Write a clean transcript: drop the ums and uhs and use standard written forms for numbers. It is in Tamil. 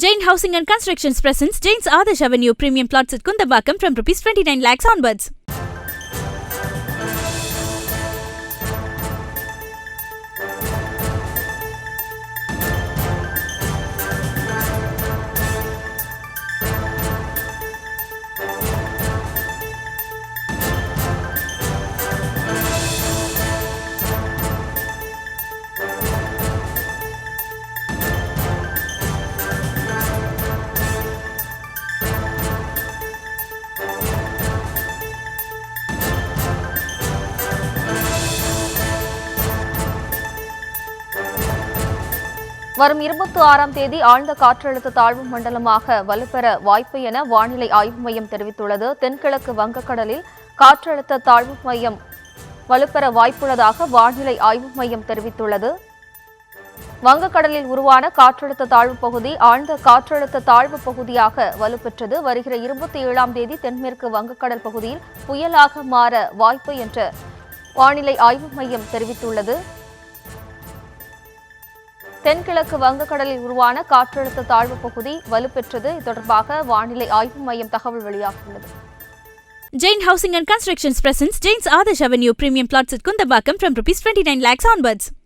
Jain Housing and Constructions presents Jain's Adarsh Avenue Premium Plots at Kundambakam from ₹29 lakhs onwards. வரும் 26ஆம் தேதி ஆழ்ந்த காற்றழுத்த தாழ்வு மண்டலமாக வலுப்பெற வாய்ப்பு என வானிலை ஆய்வு மையம் தெரிவித்துள்ளது. தென்கிழக்கு வங்கக்கடலில் காற்றழுத்த தாழ்வு மையம் வலுப்பெற வாய்ப்புள்ளதாக வானிலை ஆய்வு மையம் தெரிவித்துள்ளது. வங்கக்கடலில் உருவான காற்றழுத்த தாழ்வு பகுதி ஆழ்ந்த காற்றழுத்த தாழ்வு பகுதியாக வலுப்பெற்றது. வருகிற 27ஆம் தேதி தென்மேற்கு வங்கக்கடல் பகுதியில் புயலாக மாற வாய்ப்பு என்று வானிலை ஆய்வு மையம் தெரிவித்துள்ளது. தென்கிழக்கு வங்கக்கடலில் உருவான காற்றழுத்த தாழ்வு பகுதி வலுப்பெற்றது. இது தொடர்பாக வானிலை ஆய்வு மையம் தகவல் வெளியாகியுள்ளது. Jain Housing and Constructions presents Jain's Adarsh Avenue Premium Plots at Kundambakam from ₹29 lakhs onwards.